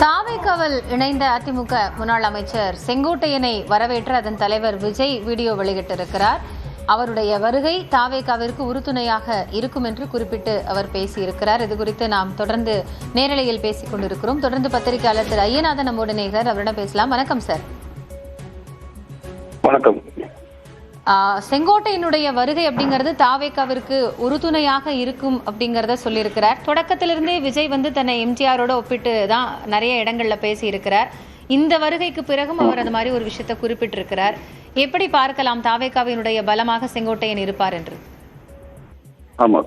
தாவேக்காவில் இணைந்த அதிமுக முன்னாள் அமைச்சர் செங்கோட்டையனை வரவேற்று அதன் தலைவர் விஜய் வீடியோ வெளியிட்டிருக்கிறார். அவருடைய வருகை தாவேக்காவிற்கு உறுதுணையாக இருக்கும் என்று குறிப்பிட்டு அவர் பேசியிருக்கிறார். இதுகுறித்து நாம் தொடர்ந்து நேரலையில் பேசிக் கொண்டிருக்கிறோம். தொடர்ந்து பத்திரிகையாளர் திரு ஐயநாதன் நம்மோடு இணைகிறார். அவரிடம் பேசலாம். வணக்கம் சார். வணக்கம். செங்கோட்டையினுடைய வருகை அப்படிங்கிறது தாவேக்காவிற்கு உறுதுணையாக இருக்கும் அப்படிங்கறத சொல்லியிருக்கிறார். தொடக்கத்திலிருந்தே விஜய் தன்னை எம்ஜிஆரோட ஒப்பிட்டு தான் நிறைய இடங்கள்ல பேசி இருக்கிறார். இந்த வருகைக்கு பிறகும் அவர் அது மாதிரி ஒரு விஷயத்தை குறிப்பிட்டிருக்கிறார். எப்படி பார்க்கலாம் தாவேக்காவினுடைய பலமாக செங்கோட்டையன் இருப்பார் என்று? ஆமா,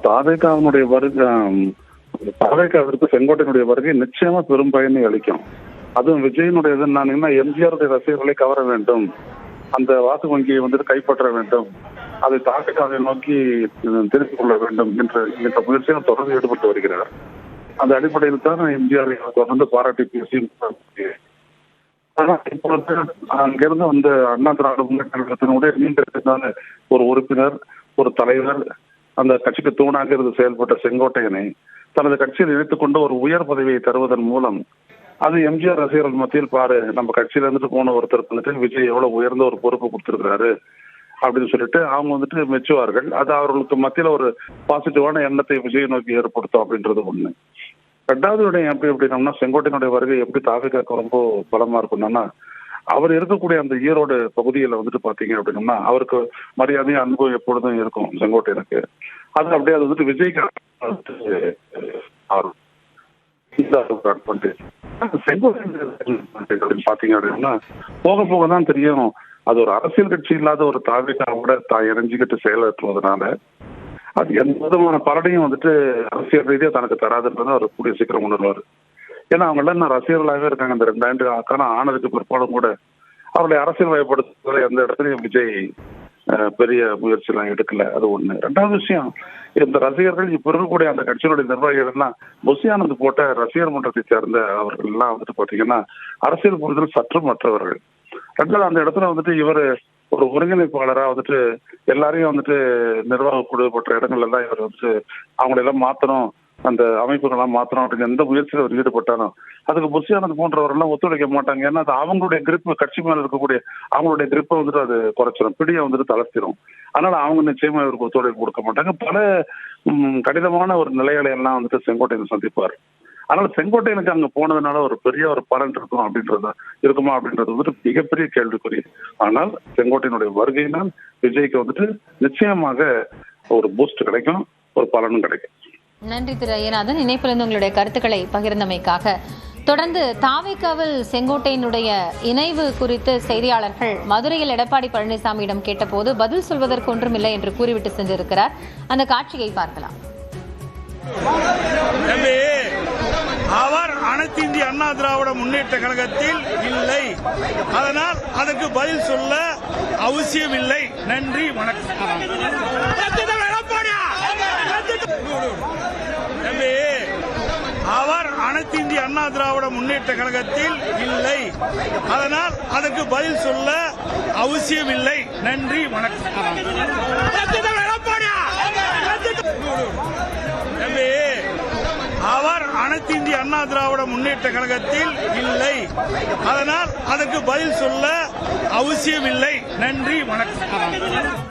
தாவேக்காவிற்கு செங்கோட்டையனுடைய வருகை நிச்சயமா பெரும் பயனை அளிக்கும். அதுவும் விஜயனுடைய எம்ஜிஆருடைய ரசிகர்களை கவர வேண்டும், அந்த வாக்கு வங்கியை கைப்பற்ற வேண்டும், அதை தாவேக்காவை நோக்கி திருப்பிக் கொள்ள வேண்டும் என்ற முயற்சியில் தொடர்ந்து ஈடுபட்டு வருகிறார். அந்த அடிப்படையில் தான் எம்ஜிஆர் தொடர்ந்து பாராட்டி பேசி, இப்பொழுது அங்கிருந்து அண்ணா திராவிட முன்னேற்ற கழகத்தினுடைய நீண்ட ஒரு உறுப்பினர், ஒரு தலைவர், அந்த கட்சிக்கு தூணாக இருந்து செயல்பட்ட செங்கோட்டையனை தனது கட்சியில் இணைத்துக் கொண்டு ஒரு உயர் பதவியை தருவதன் மூலம் அது எம்ஜிஆர் ரசிகர்கள் மத்தியில் பாரு, நம்ம கட்சியில போன ஒருத்தர் விஜய் எவ்வளவு உயர்ந்த ஒரு பொறுப்பு கொடுத்திருக்கிறாரு அப்படின்னு சொல்லிட்டு அவங்க மெச்சுவார்கள். அது அவர்களுக்கு மத்தியில ஒரு பாசிட்டிவான எண்ணத்தை விஜய் நோக்கி ஏற்படுத்தும் அப்படின்றது ஒண்ணு. ரெண்டாவது எப்படின்னா செங்கோட்டையனுடைய வருகை எப்படி தாவேக்காவுக்கு ரொம்ப பலமா இருக்கும்னா, அவர் இருக்கக்கூடிய அந்த ஈரோடு பகுதியில பாத்தீங்க அப்படின்னா அவருக்கு மரியாதையும் அன்பும் எப்பொழுதும் இருக்கும் செங்கோட்டையனுக்கு. அது அப்படியே அது விஜய்க்கு பாத்தீங்க அப்படின்னா போக போகதான் தெரியும், அது ஒரு அரசியல் கட்சி இல்லாத ஒரு தாவேக்காவோட இணைஞ்சுக்கிட்டு செயலாற்றுவதனால அது எந்த விதமான பலனையும் அரசியல் ரீதியா தனக்கு தராதுன்றதை அவர் கூடிய சீக்கிரம் உணர்வாரு. ஏன்னா அவங்க எல்லாம் ரசிகர்களாகவே இருக்காங்க. இந்த 2 ஆண்டு ஆனதுக்கு பிற்பாடும் கூட அவருடைய அரசியல் வயப்படுத்துவதை எந்த இடத்துலையும் விஜய் பெரிய முயற்சி எல்லாம் எடுக்கல. அது ஒண்ணு. ரெண்டாவது விஷயம், இந்த ரசிகர்கள் இப்ப இருக்கக்கூடிய அந்த கட்சியினுடைய நிர்வாகிகள் எல்லாம் புஷியானந்த் போட்ட ரசிகர் மன்றத்தை சேர்ந்த அவர்கள் எல்லாம் பாத்தீங்கன்னா அரசியல் புரிதல் சற்று மற்றவர்கள். ரெண்டாவது அந்த இடத்துல இவரு ஒரு ஒருங்கிணைப்பாளரா எல்லாரையும் நிர்வாக குழு போன்ற இடங்கள்ல எல்லாம் இவர் அவங்களெல்லாம் மாத்தணும், அந்த அமைப்புகள்லாம் மாத்தணும் அப்படின்னு எந்த முயற்சியில் அவர் ஈடுபட்டாலும் அதுக்கு புஷியானந்த் போன்றவர்கள்லாம் ஒத்துழைக்க மாட்டாங்க. ஏன்னா அது அவங்களுடைய கிரிப்பு, கட்சி மேல இருக்கக்கூடிய அவங்களுடைய கிரிப்பை அது குறைச்சிடும், பிடியை தளர்த்திடும். அதனால அவங்க நிச்சயமா இவருக்கு ஒத்துழைப்பு கொடுக்க மாட்டாங்க. பல கடினமான ஒரு நிலைகளை எல்லாம் செங்கோட்டையன் சந்திப்பார். அதனால செங்கோட்டையனுக்கு அங்க போனதுனால ஒரு பெரிய ஒரு பலன் இருக்குமா அப்படின்றது மிகப்பெரிய கேள்விக்குறி. ஆனால் செங்கோட்டையனுடைய வருகையினால் விஜய்க்கு நிச்சயமாக ஒரு பூஸ்ட் கிடைக்கும், ஒரு பலனும் கிடைக்கும். நன்றி திரு ஐயநாதன், இணைப்பிலிருந்து உங்களுடைய கருத்துக்களை பகிர்ந்தமைக்காக. தொடர்ந்து தாவேக்காவில் செங்கோட்டையனுடைய இணைவு குறித்து செய்தியாளர்கள் மதுரையில் எடப்பாடி பழனிசாமியிடம் கேட்டபோது பதில் சொல்வதற்கு ஒன்றுமில்லை என்று கூறிவிட்டு சென்றிருக்கிறார். அந்த காட்சியை பார்க்கலாம். அவர் அனைத்து இந்திய அண்ணா திராவிட முன்னேற்ற கழகத்தில் இல்லை, அதனால் அதற்கு பதில் சொல்ல அவசியம் இல்லை. நன்றி, வணக்கம். அவர் அனைத்து இந்திய அண்ணா திராவிட முன்னேற்ற கழகத்தில் இல்லை, அதனால் அதற்கு பதில் சொல்ல அவசியம் இல்லை. நன்றி, வணக்கம். அவர் அனைத்து இந்திய அண்ணா திராவிட முன்னேற்ற கழகத்தில் இல்லை, அதனால் அதற்கு பதில் சொல்ல அவசியம் இல்லை. நன்றி, வணக்கம்.